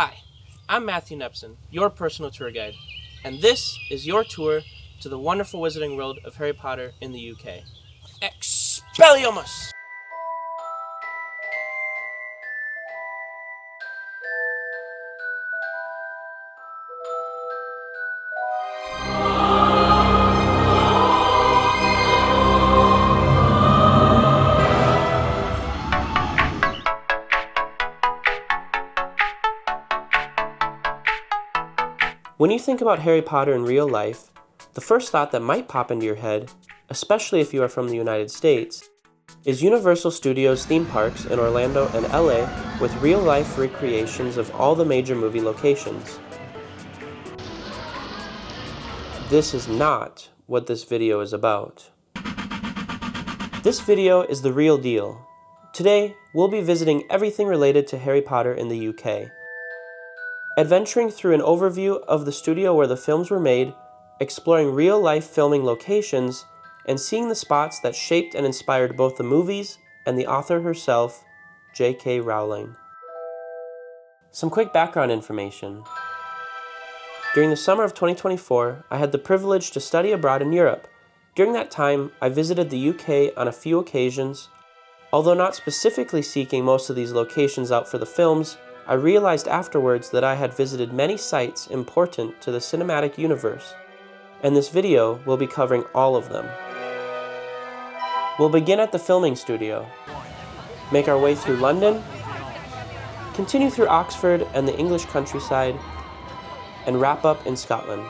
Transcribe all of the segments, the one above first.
Hi, I'm Matthew Nepson, your personal tour guide, and this is your tour to the wonderful wizarding world of Harry Potter in the UK. Expelliarmus! When you think about Harry Potter in real life, the first thought that might pop into your head, especially if you are from the United States, is Universal Studios theme parks in Orlando and LA with real-life recreations of all the major movie locations. This is not what this video is about. This video is the real deal. Today, we'll be visiting everything related to Harry Potter in the UK. Adventuring through an overview of the studio where the films were made, exploring real-life filming locations, and seeing the spots that shaped and inspired both the movies and the author herself, J.K. Rowling. Some quick background information. During the summer of 2024, I had the privilege to study abroad in Europe. During that time, I visited the UK on a few occasions. Although not specifically seeking most of these locations out for the films, I realized afterwards that I had visited many sites important to the cinematic universe, and this video will be covering all of them. We'll begin at the filming studio, make our way through London, continue through Oxford and the English countryside, and wrap up in Scotland.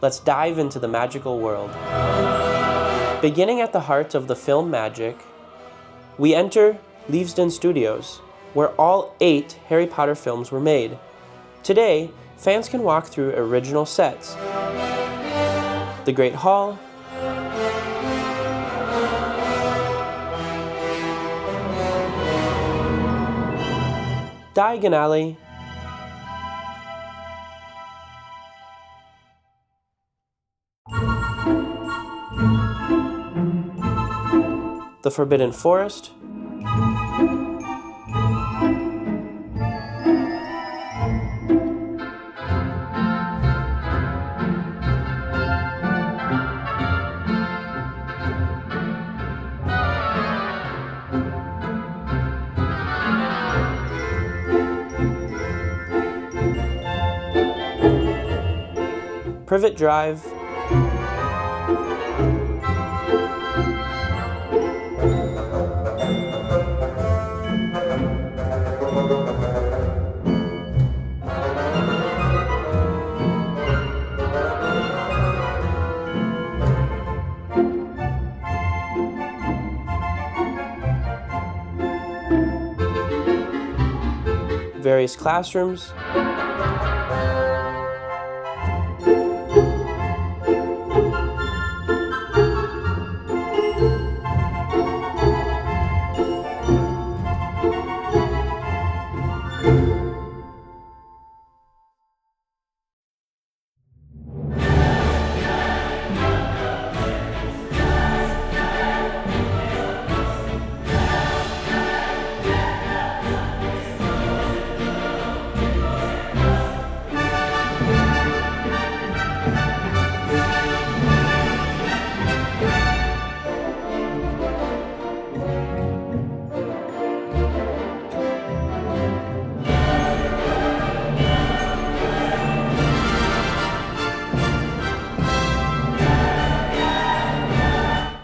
Let's dive into the magical world. Beginning at the heart of the film magic, we enter Leavesden Studios, where all 8 Harry Potter films were made. Today, fans can walk through original sets. The Great Hall, Diagon Alley, the Forbidden Forest, Privet Drive, various classrooms,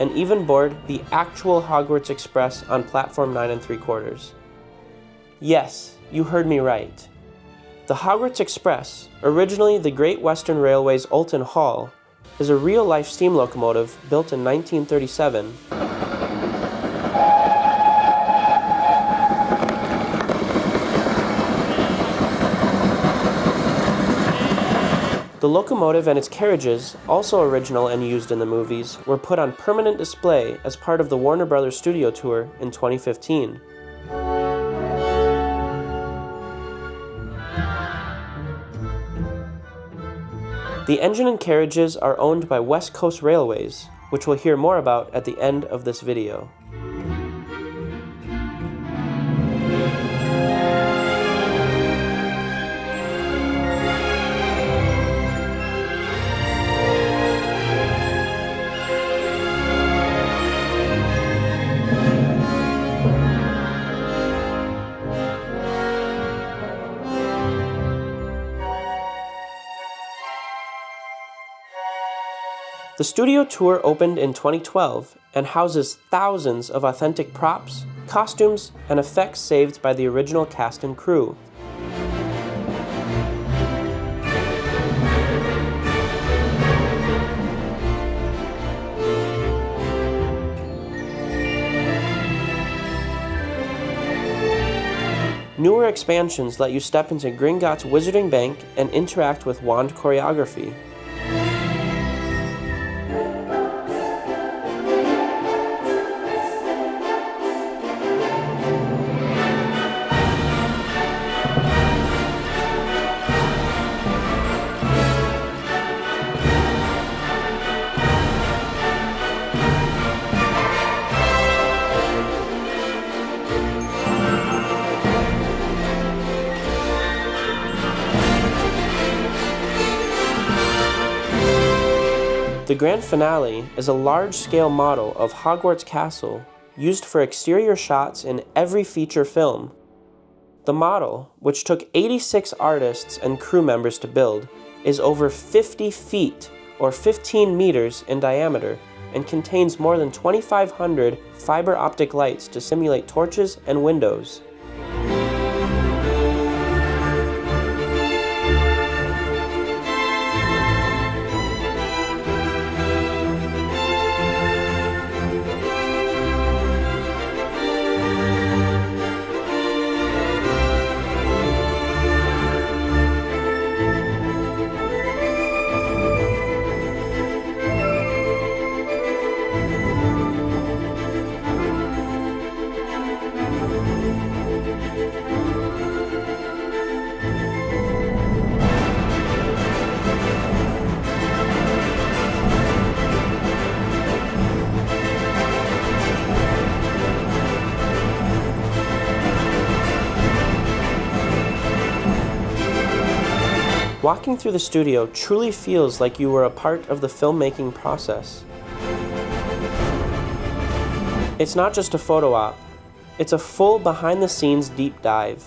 and even board the actual Hogwarts Express on platform 9 3/4. Yes, you heard me right. The Hogwarts Express, originally the Great Western Railway's Alton Hall, is a real-life steam locomotive built in 1937. The locomotive and its carriages, also original and used in the movies, were put on permanent display as part of the Warner Bros. Studio Tour in 2015. The engine and carriages are owned by West Coast Railways, which we'll hear more about at the end of this video. The studio tour opened in 2012 and houses thousands of authentic props, costumes, and effects saved by the original cast and crew. Newer expansions let you step into Gringotts Wizarding Bank and interact with wand choreography. The grand finale is a large-scale model of Hogwarts Castle used for exterior shots in every feature film. The model, which took 86 artists and crew members to build, is over 50 feet or 15 meters in diameter and contains more than 2,500 fiber optic lights to simulate torches and windows. Walking through the studio truly feels like you were a part of the filmmaking process. It's not just a photo op, it's a full behind-the-scenes deep dive.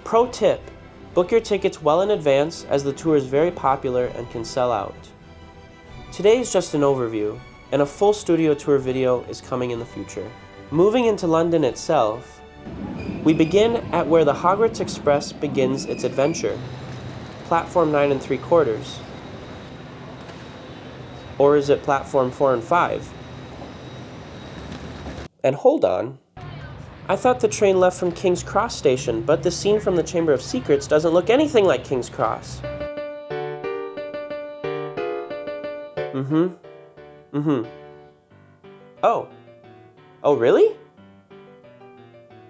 Pro tip, book your tickets well in advance as the tour is very popular and can sell out. Today is just an overview, and a full studio tour video is coming in the future. Moving into London itself, we begin at where the Hogwarts Express begins its adventure, platform 9 3/4. Or is it platform 4 and 5? And hold on, I thought the train left from King's Cross Station, but the scene from the Chamber of Secrets doesn't look anything like King's Cross. Oh, really?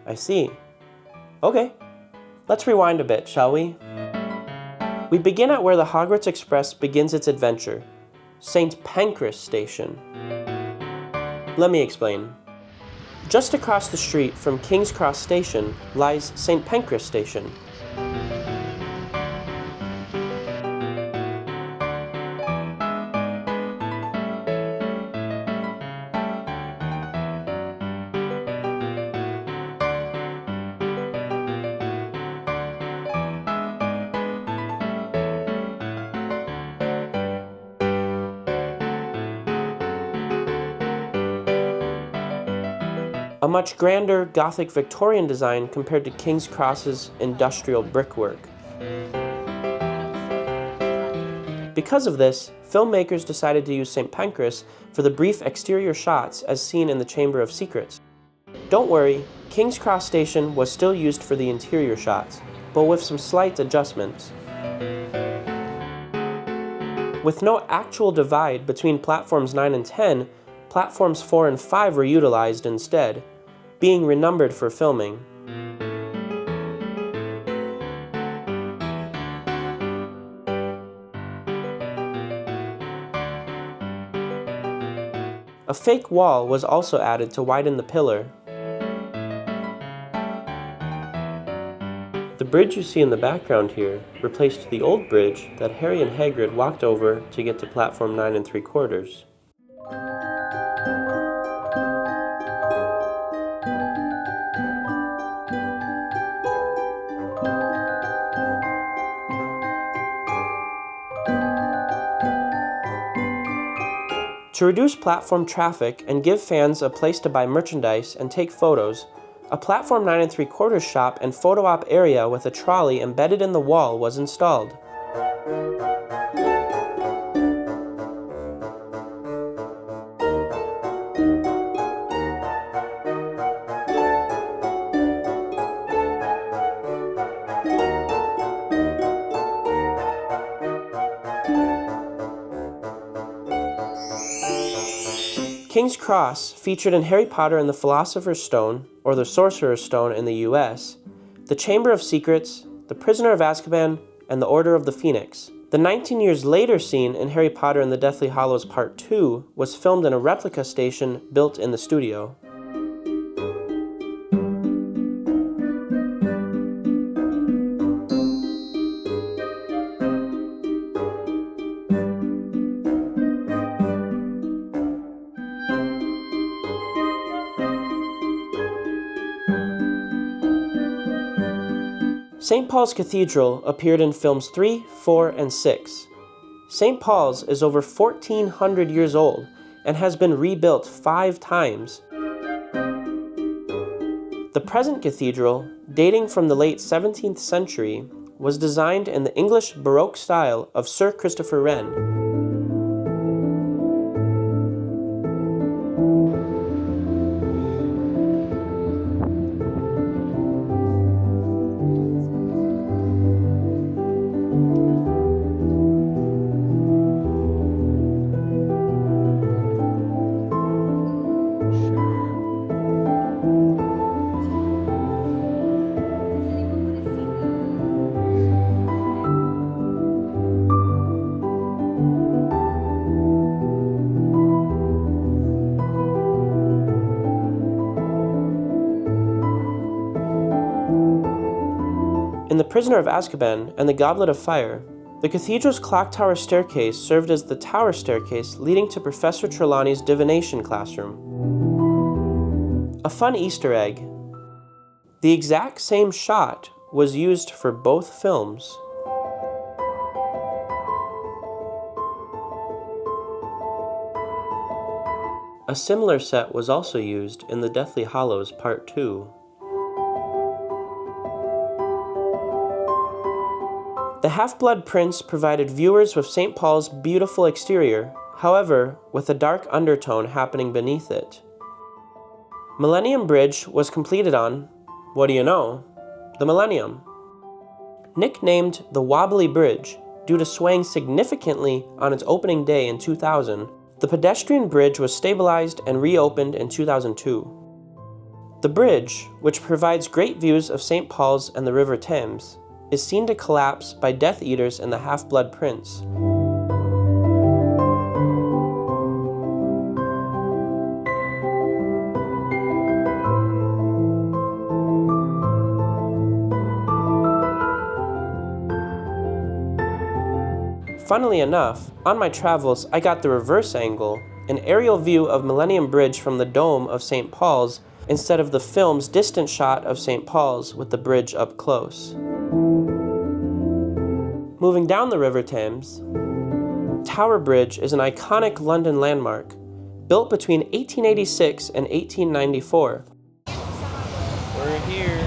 I see. Okay, let's rewind a bit, shall we? We begin at where the Hogwarts Express begins its adventure, St. Pancras Station. Let me explain. Just across the street from King's Cross Station lies St. Pancras Station. A much grander Gothic Victorian design compared to King's Cross's industrial brickwork. Because of this, filmmakers decided to use St. Pancras for the brief exterior shots as seen in the Chamber of Secrets. Don't worry, King's Cross Station was still used for the interior shots, but with some slight adjustments. With no actual divide between platforms 9 and 10, platforms 4 and 5 were utilized instead, being renumbered for filming. A fake wall was also added to widen the pillar. The bridge you see in the background here replaced the old bridge that Harry and Hagrid walked over to get to platform 9 3/4. To reduce platform traffic and give fans a place to buy merchandise and take photos, a platform 9 3/4 shop and photo op area with a trolley embedded in the wall was installed. King's Cross, featured in Harry Potter and the Philosopher's Stone, or the Sorcerer's Stone in the US, the Chamber of Secrets, the Prisoner of Azkaban, and the Order of the Phoenix. The 19 years later scene in Harry Potter and the Deathly Hallows Part 2 was filmed in a replica station built in the studio. St. Paul's Cathedral appeared in films 3, 4, and 6. St. Paul's is over 1,400 years old and has been rebuilt 5 times. The present cathedral, dating from the late 17th century, was designed in the English Baroque style of Sir Christopher Wren. In The Prisoner of Azkaban and the Goblet of Fire, the cathedral's clock tower staircase served as the tower staircase leading to Professor Trelawney's divination classroom. A fun Easter egg: the exact same shot was used for both films. A similar set was also used in The Deathly Hallows Part 2. The Half-Blood Prince provided viewers with St. Paul's beautiful exterior, however, with a dark undertone happening beneath it. Millennium Bridge was completed on, what do you know, the Millennium. Nicknamed the Wobbly Bridge due to swaying significantly on its opening day in 2000, the pedestrian bridge was stabilized and reopened in 2002. The bridge, which provides great views of St. Paul's and the River Thames, is seen to collapse by Death Eaters and the Half-Blood Prince. Funnily enough, on my travels I got the reverse angle, an aerial view of Millennium Bridge from the dome of St. Paul's instead of the film's distant shot of St. Paul's with the bridge up close. Moving down the River Thames, Tower Bridge is an iconic London landmark, built between 1886 and 1894. We're here.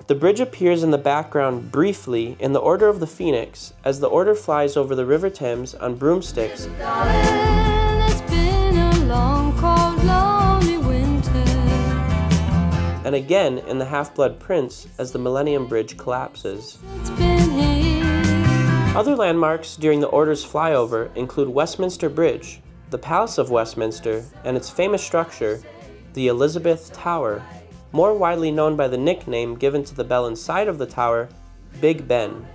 The bridge appears in the background briefly in the Order of the Phoenix as the Order flies over the River Thames on broomsticks. And again in the Half-Blood Prince as the Millennium Bridge collapses. Other landmarks during the Order's flyover include Westminster Bridge, the Palace of Westminster, and its famous structure, the Elizabeth Tower, more widely known by the nickname given to the bell inside of the tower, Big Ben.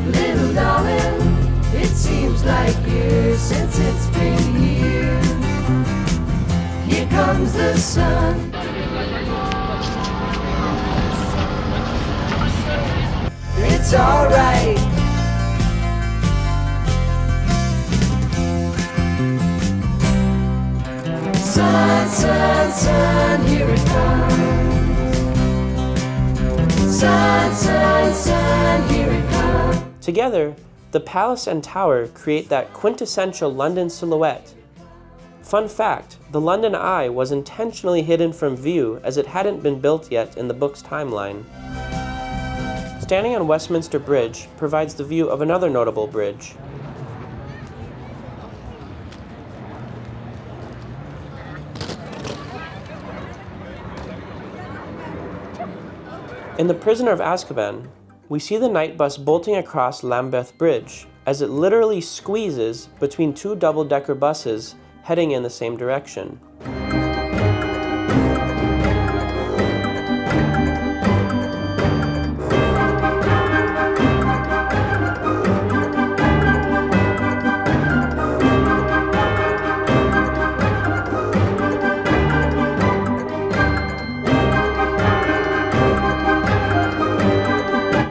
Little darling, it seems like years since it's been. sun. It's alright. Sun, sun, sun, here it comes. Sun, sun, sun, here it comes. Together, the palace and tower create that quintessential London silhouette. Fun fact, the London Eye was intentionally hidden from view as it hadn't been built yet in the book's timeline. Standing on Westminster Bridge provides the view of another notable bridge. In The Prisoner of Azkaban, we see the night bus bolting across Lambeth Bridge as it literally squeezes between two double-decker buses heading in the same direction.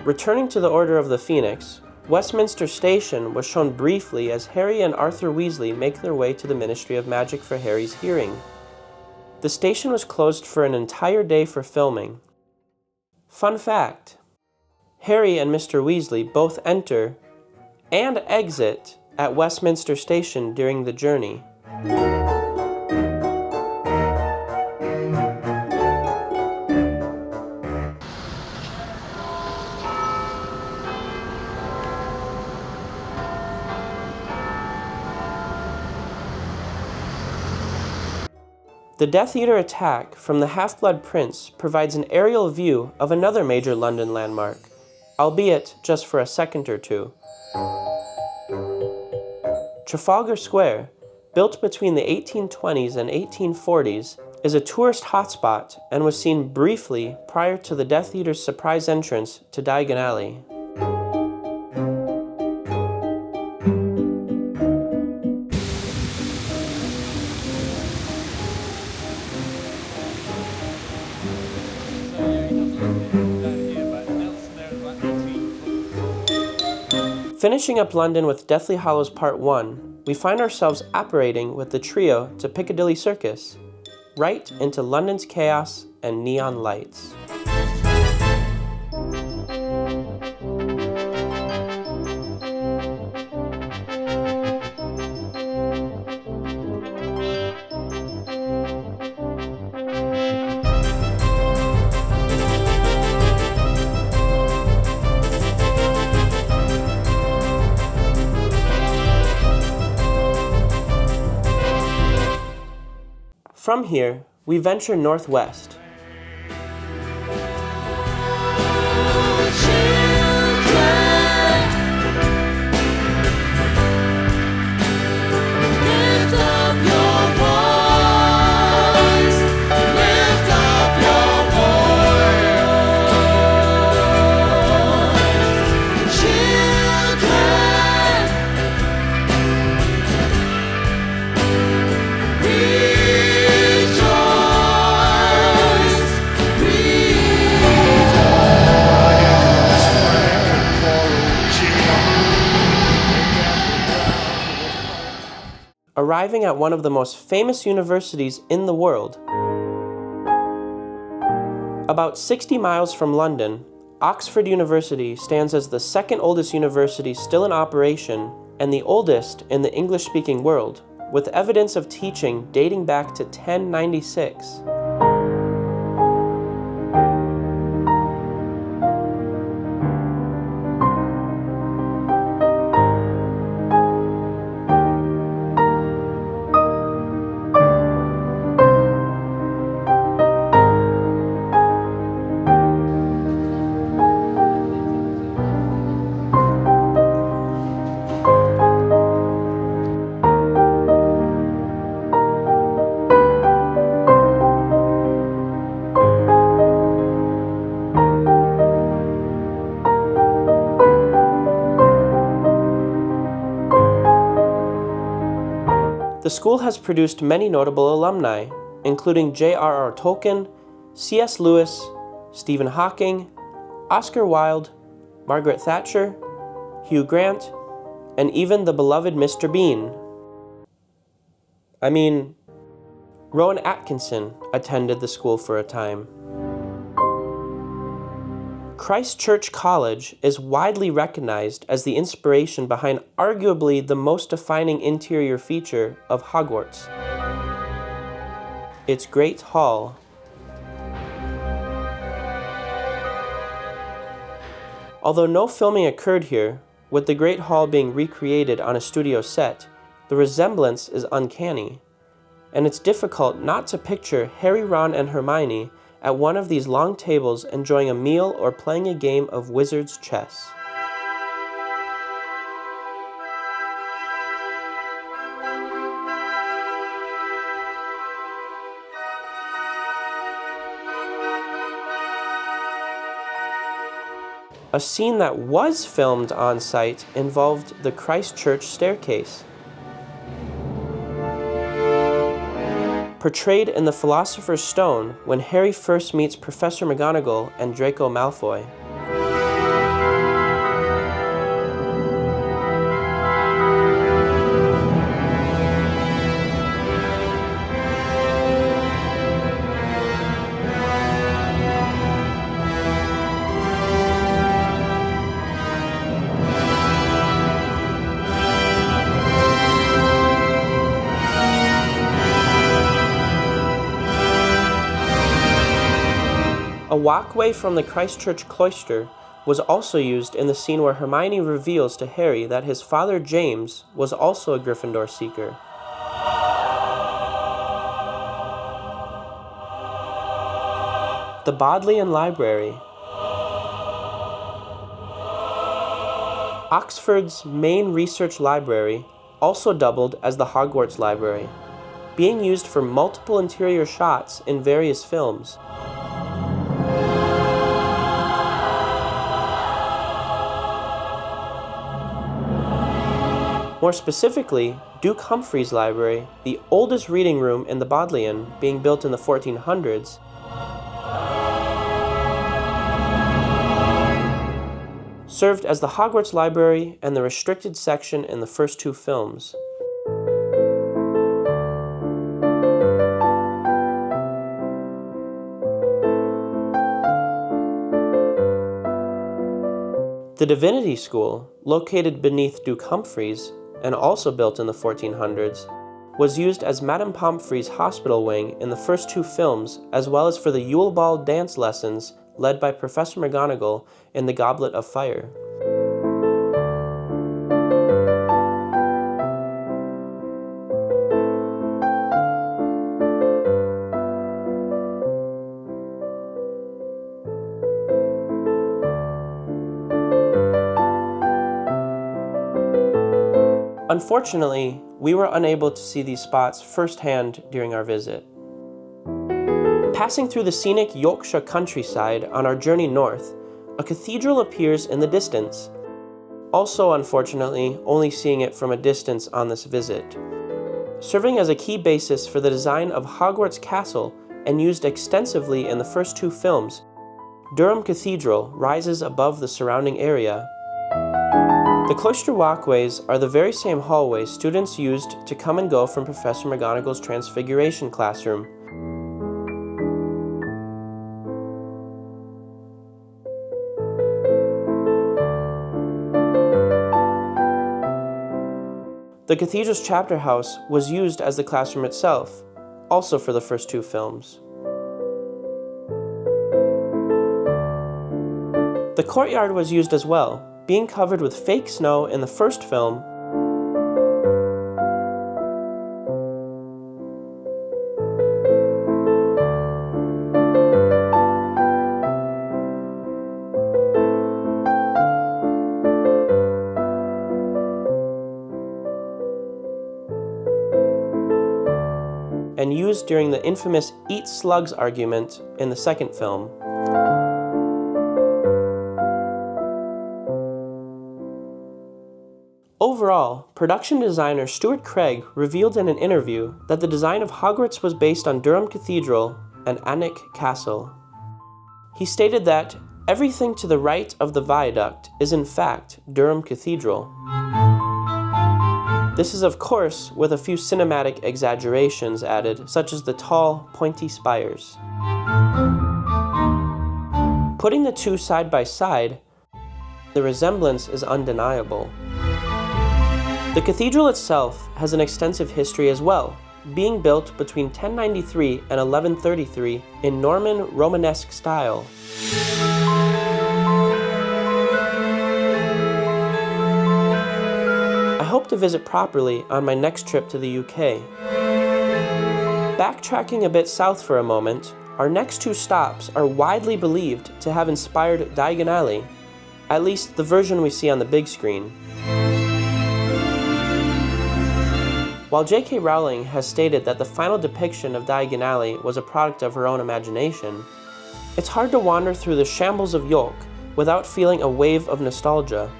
Returning to the Order of the Phoenix, Westminster Station was shown briefly as Harry and Arthur Weasley make their way to the Ministry of Magic for Harry's hearing. The station was closed for an entire day for filming. Fun fact, Harry and Mr. Weasley both enter and exit at Westminster Station during the journey. The Death Eater attack from the Half-Blood Prince provides an aerial view of another major London landmark, albeit just for a second or two. Trafalgar Square, built between the 1820s and 1840s, is a tourist hotspot and was seen briefly prior to the Death Eater's surprise entrance to Diagon Alley. Finishing up London with Deathly Hallows Part 1, we find ourselves apparating with the trio to Piccadilly Circus, right into London's chaos and neon lights. From here, we venture northwest. Arriving at one of the most famous universities in the world. About 60 miles from London, Oxford University stands as the second oldest university still in operation and the oldest in the English-speaking world, with evidence of teaching dating back to 1096. The school has produced many notable alumni, including J.R.R. Tolkien, C.S. Lewis, Stephen Hawking, Oscar Wilde, Margaret Thatcher, Hugh Grant, and even the beloved Mr. Bean. Rowan Atkinson attended the school for a time. Christ Church College is widely recognized as the inspiration behind arguably the most defining interior feature of Hogwarts, its Great Hall. Although no filming occurred here, with the Great Hall being recreated on a studio set, the resemblance is uncanny, and it's difficult not to picture Harry, Ron, and Hermione at one of these long tables enjoying a meal or playing a game of wizard's chess. A scene that was filmed on site involved the Christ Church staircase. Portrayed in The Philosopher's Stone when Harry first meets Professor McGonagall and Draco Malfoy. A walkway from the Christ Church cloister was also used in the scene where Hermione reveals to Harry that his father James was also a Gryffindor seeker. The Bodleian Library. Oxford's main research library also doubled as the Hogwarts Library, being used for multiple interior shots in various films. More specifically, Duke Humphrey's library, the oldest reading room in the Bodleian, being built in the 1400s, served as the Hogwarts Library and the restricted section in the first two films. The Divinity School, located beneath Duke Humphreys, and also built in the 1400s, was used as Madame Pomfrey's hospital wing in the first two films, as well as for the Yule Ball dance lessons led by Professor McGonagall in The Goblet of Fire. Unfortunately, we were unable to see these spots firsthand during our visit. Passing through the scenic Yorkshire countryside on our journey north, a cathedral appears in the distance. Also, unfortunately, only seeing it from a distance on this visit. Serving as a key basis for the design of Hogwarts Castle and used extensively in the first two films, Durham Cathedral rises above the surrounding area. The cloister walkways are the very same hallways students used to come and go from Professor McGonagall's Transfiguration classroom. The cathedral's chapter house was used as the classroom itself, also for the first two films. The courtyard was used as well, being covered with fake snow in the first film and used during the infamous Eat Slugs argument in the second film. Overall, all, production designer Stuart Craig revealed in an interview that the design of Hogwarts was based on Durham Cathedral and Alnwick Castle. He stated that everything to the right of the viaduct is in fact Durham Cathedral. This is of course with a few cinematic exaggerations added, such as the tall, pointy spires. Putting the two side by side, the resemblance is undeniable. The cathedral itself has an extensive history as well, being built between 1093 and 1133 in Norman Romanesque style. I hope to visit properly on my next trip to the UK. Backtracking a bit south for a moment, our next two stops are widely believed to have inspired Diagon Alley, at least the version we see on the big screen. While J.K. Rowling has stated that the final depiction of Diagon Alley was a product of her own imagination, it's hard to wander through the Shambles of York without feeling a wave of nostalgia,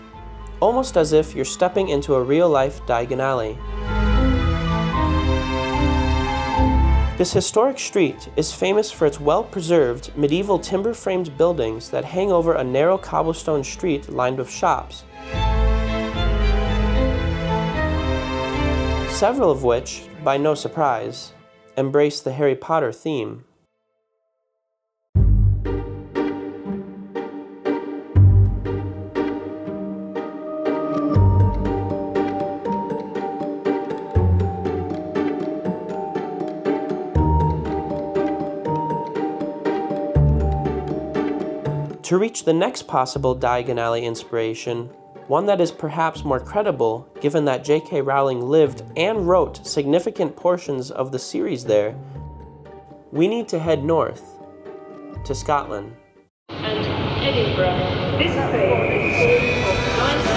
almost as if you're stepping into a real-life Diagon Alley. This historic street is famous for its well-preserved medieval timber-framed buildings that hang over a narrow cobblestone street lined with shops, several of which, by no surprise, embrace the Harry Potter theme. To reach the next possible Diagon Alley inspiration, one that is perhaps more credible given that J.K. Rowling lived and wrote significant portions of the series there, we need to head north, to Scotland. And Edinburgh. This train is full of 9.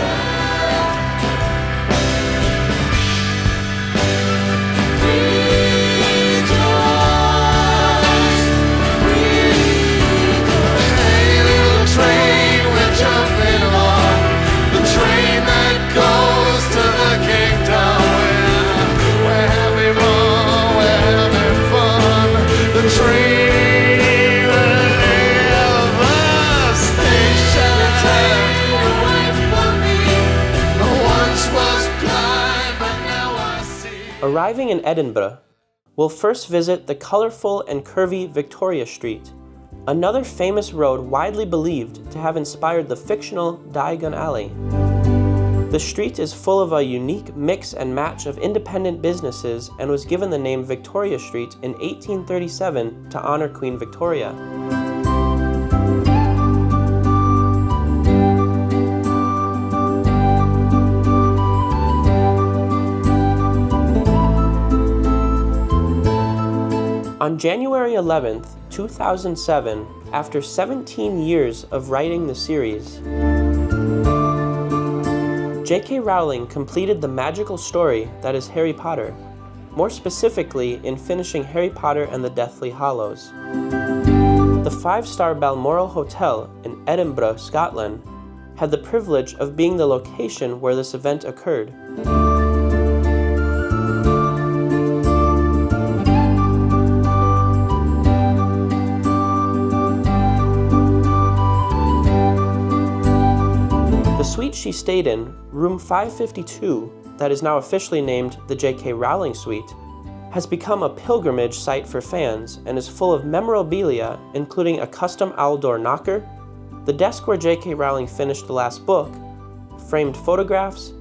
Arriving in Edinburgh, we'll first visit the colorful and curvy Victoria Street, another famous road widely believed to have inspired the fictional Diagon Alley. The street is full of a unique mix and match of independent businesses and was given the name Victoria Street in 1837 to honor Queen Victoria. On January 11th, 2007, after 17 years of writing the series, J.K. Rowling completed the magical story that is Harry Potter, more specifically in finishing Harry Potter and the Deathly Hallows. The 5-star Balmoral Hotel in Edinburgh, Scotland, had the privilege of being the location where this event occurred. The suite she stayed in, room 552, that is now officially named the J.K. Rowling Suite, has become a pilgrimage site for fans and is full of memorabilia, including a custom owl door knocker, the desk where J.K. Rowling finished the last book, framed photographs,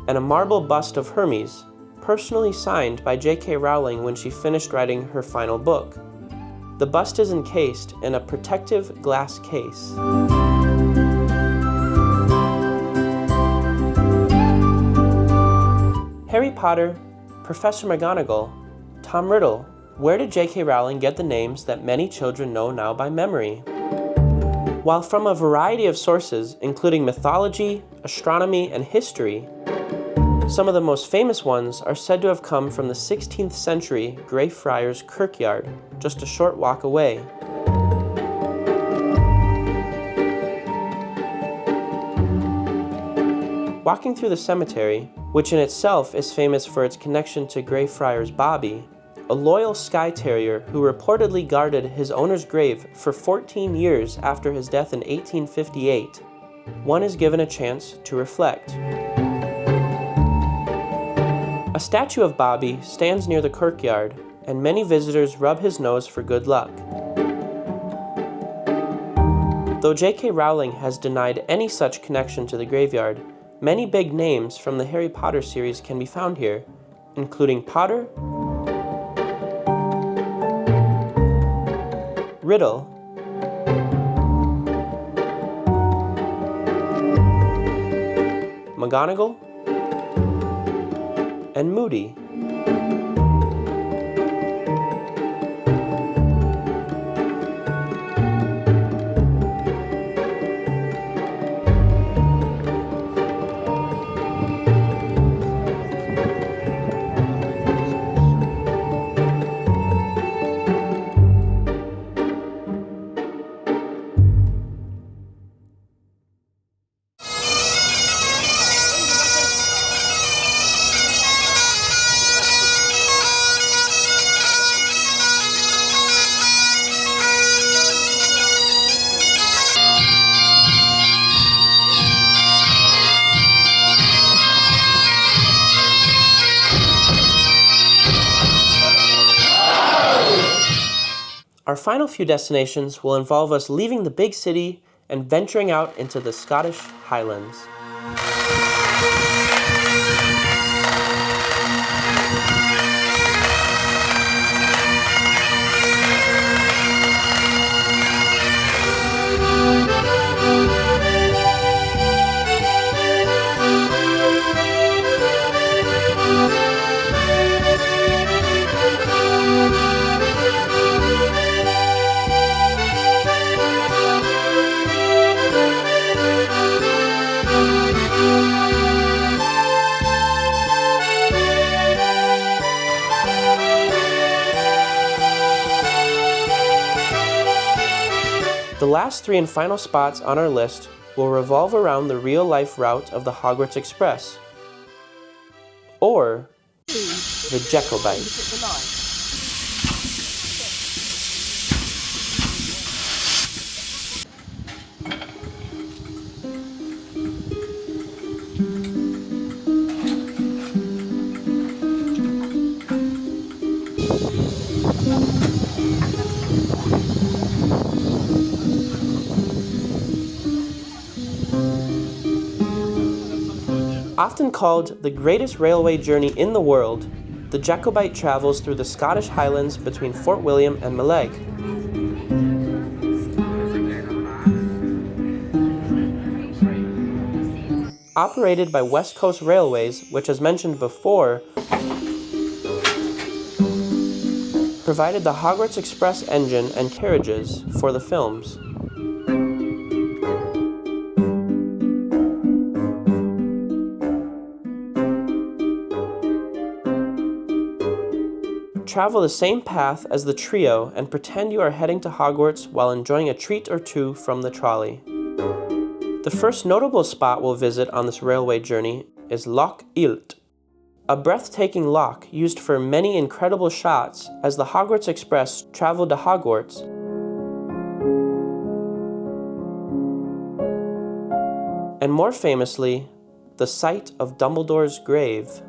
and a marble bust of Hermes, personally signed by J.K. Rowling when she finished writing her final book. The bust is encased in a protective glass case. Harry Potter, Professor McGonagall, Tom Riddle. Where did J.K. Rowling get the names that many children know now by memory? While from a variety of sources, including mythology, astronomy, and history, some of the most famous ones are said to have come from the 16th century Greyfriars Kirkyard, just a short walk away. Walking through the cemetery, which in itself is famous for its connection to Greyfriars Bobby, a loyal Skye Terrier who reportedly guarded his owner's grave for 14 years after his death in 1858, one is given a chance to reflect. A statue of Bobby stands near the kirkyard, and many visitors rub his nose for good luck. Though J.K. Rowling has denied any such connection to the graveyard, many big names from the Harry Potter series can be found here, including Potter, Riddle, McGonagall, and Moody. Our final few destinations will involve us leaving the big city and venturing out into the Scottish Highlands. The last three and final spots on our list will revolve around the real-life route of the Hogwarts Express, or the Jacobite. Often called the greatest railway journey in the world, the Jacobite travels through the Scottish Highlands between Fort William and Milleg. Operated by West Coast Railways, which as mentioned before, provided the Hogwarts Express engine and carriages for the films. Travel the same path as the trio and pretend you are heading to Hogwarts while enjoying a treat or two from the trolley. The first notable spot we'll visit on this railway journey is Loch Eilt, a breathtaking loch used for many incredible shots as the Hogwarts Express traveled to Hogwarts. And more famously, the site of Dumbledore's grave.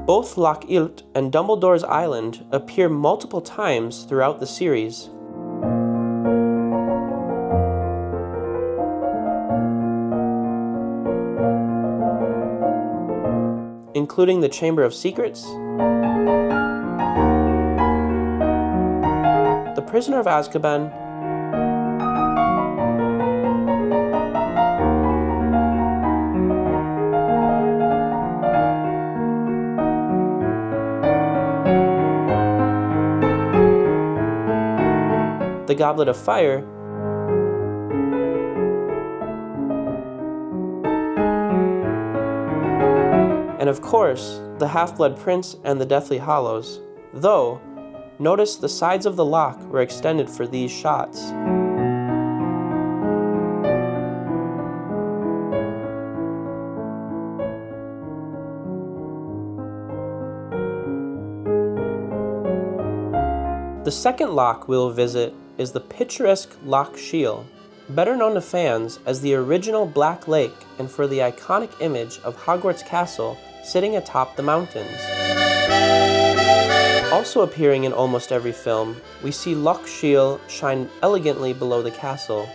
Both Loch Eilt and Dumbledore's Island appear multiple times throughout the series. Including the Chamber of Secrets, the Prisoner of Azkaban, the Goblet of Fire, and of course, the Half-Blood Prince and the Deathly Hallows, though, notice the sides of the loch were extended for these shots. The second loch we'll visit is the picturesque Loch Sheil, better known to fans as the original Black Lake and for the iconic image of Hogwarts Castle sitting atop the mountains. Also appearing in almost every film, we see Loch Sheil shine elegantly below the castle.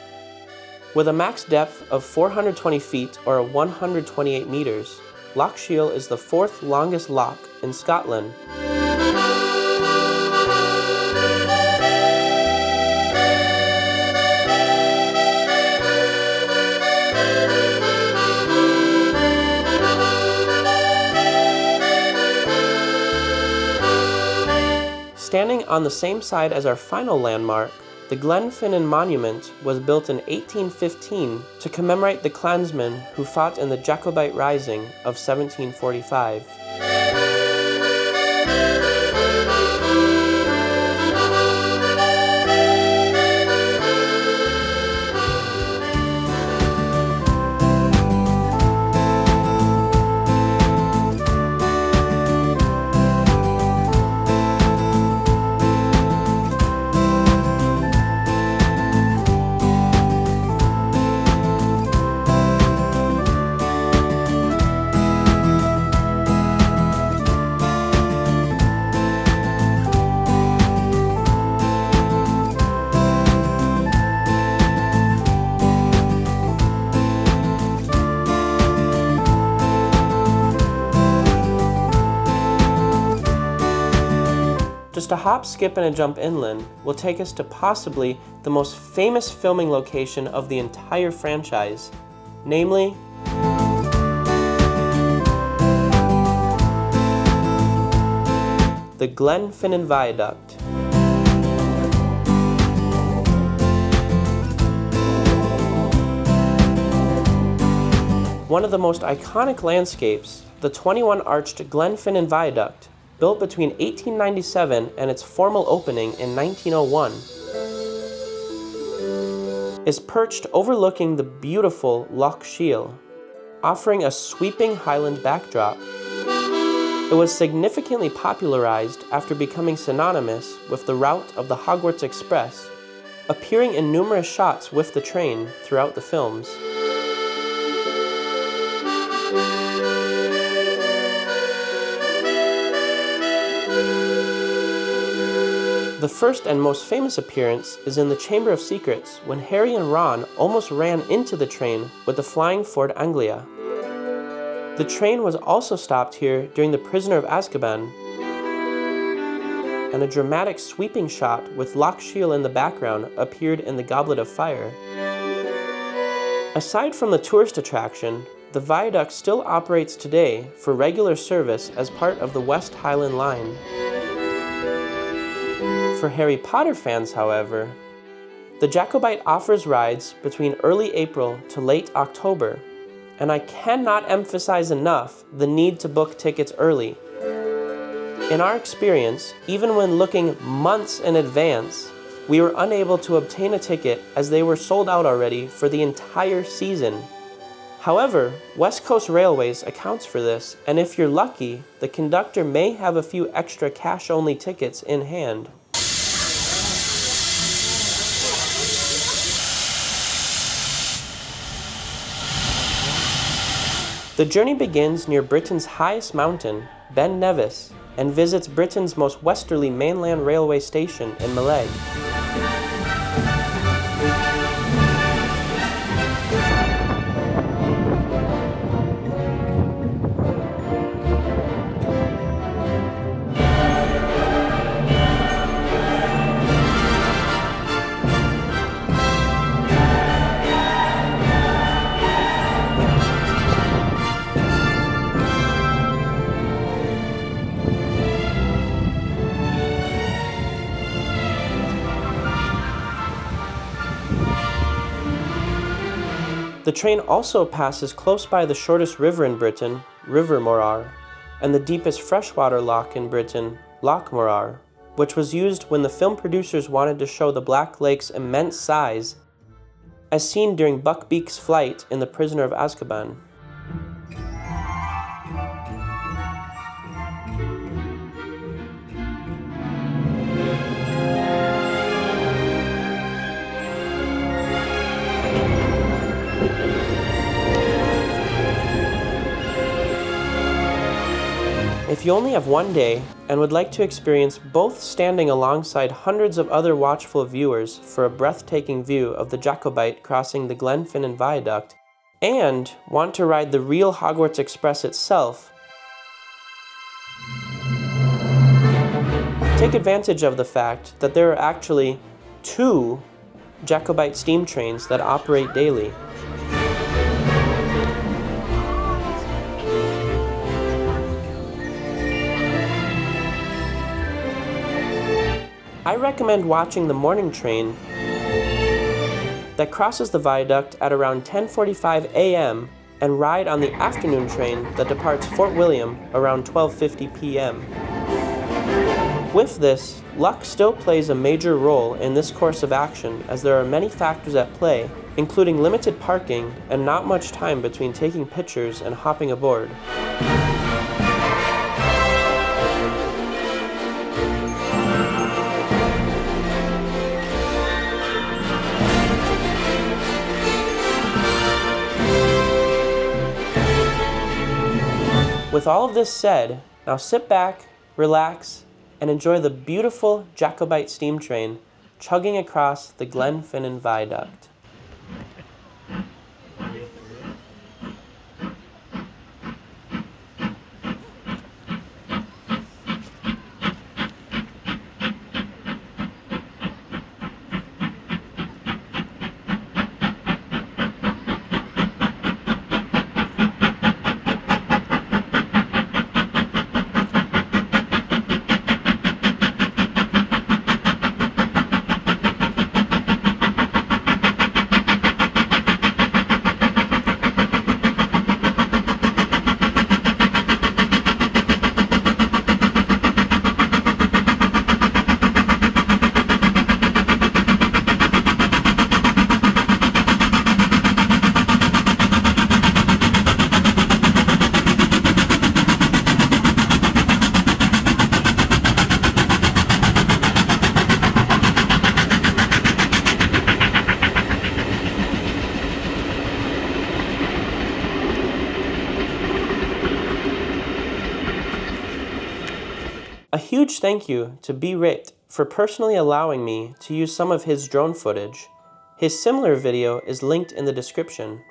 With a max depth of 420 feet or 128 meters, Loch Sheil is the fourth longest loch in Scotland. Standing on the same side as our final landmark, the Glenfinnan Monument was built in 1815 to commemorate the clansmen who fought in the Jacobite Rising of 1745. Just a hop, skip, and a jump inland will take us to possibly the most famous filming location of the entire franchise, namely the Glenfinnan Viaduct. One of the most iconic landscapes, the 21-arched Glenfinnan Viaduct, built between 1897 and its formal opening in 1901, is perched overlooking the beautiful Loch Sheil, offering a sweeping Highland backdrop. It was significantly popularized after becoming synonymous with the route of the Hogwarts Express, appearing in numerous shots with the train throughout the films. The first and most famous appearance is in the Chamber of Secrets when Harry and Ron almost ran into the train with the flying Ford Anglia. The train was also stopped here during The Prisoner of Azkaban, and a dramatic sweeping shot with Loch Sheil in the background appeared in The Goblet of Fire. Aside from the tourist attraction, the viaduct still operates today for regular service as part of the West Highland Line. For Harry Potter fans, however, the Jacobite offers rides between early April to late October, and I cannot emphasize enough the need to book tickets early. In our experience, even when looking months in advance, we were unable to obtain a ticket as they were sold out already for the entire season. However, West Coast Railways accounts for this, and if you're lucky, the conductor may have a few extra cash-only tickets in hand. The journey begins near Britain's highest mountain, Ben Nevis, and visits Britain's most westerly mainland railway station in Millennium. The train also passes close by the shortest river in Britain, River Morar, and the deepest freshwater loch in Britain, Loch, which was used when the film producers wanted to show the Black Lake's immense size, as seen during Buckbeak's flight in The Prisoner of Azkaban. If you only have one day and would like to experience both standing alongside hundreds of other watchful viewers for a breathtaking view of the Jacobite crossing the Glenfinnan Viaduct, and want to ride the real Hogwarts Express itself, take advantage of the fact that there are actually 2 Jacobite steam trains that operate daily. I recommend watching the morning train that crosses the viaduct at around 10:45 a.m. and ride on the afternoon train that departs Fort William around 12:50 p.m. With this, luck still plays a major role in this course of action, as there are many factors at play, including limited parking and not much time between taking pictures and hopping aboard. With all of this said, now sit back, relax, and enjoy the beautiful Jacobite steam train chugging across the Glenfinnan Viaduct. A huge thank you to B. Rit for personally allowing me to use some of his drone footage. His similar video is linked in the description.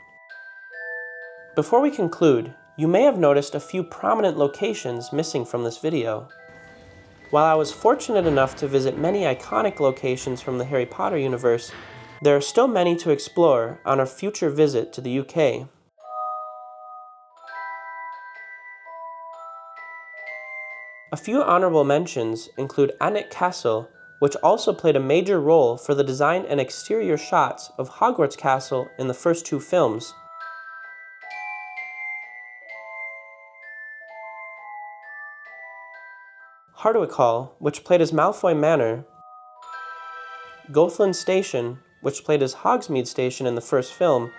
Before we conclude, you may have noticed a few prominent locations missing from this video. While I was fortunate enough to visit many iconic locations from the Harry Potter universe, there are still many to explore on our future visit to the UK. A few honorable mentions include Alnwick Castle, which also played a major role for the design and exterior shots of Hogwarts Castle in the first 2 films. Hardwick Hall, which played as Malfoy Manor, Glenfinnan Station, which played as Hogsmeade Station in the first film,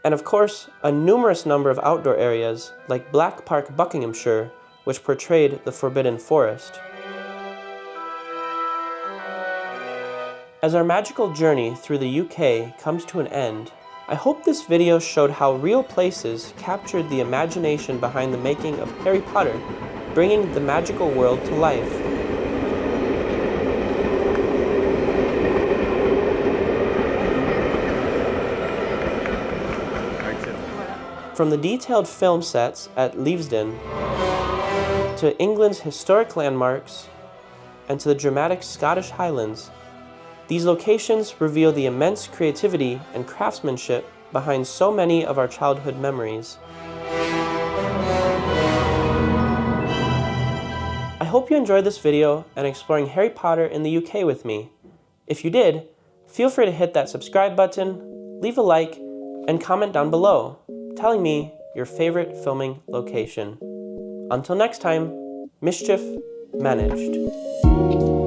and of course, a numerous number of outdoor areas like Black Park, Buckinghamshire, which portrayed the Forbidden Forest. As our magical journey through the UK comes to an end, I hope this video showed how real places captured the imagination behind the making of Harry Potter, bringing the magical world to life. From the detailed film sets at Leavesden, to England's historic landmarks, and to the dramatic Scottish Highlands, these locations reveal the immense creativity and craftsmanship behind so many of our childhood memories. I hope you enjoyed this video and exploring Harry Potter in the UK with me. If you did, feel free to hit that subscribe button, leave a like, and comment down below, telling me your favorite filming location. Until next time, mischief managed.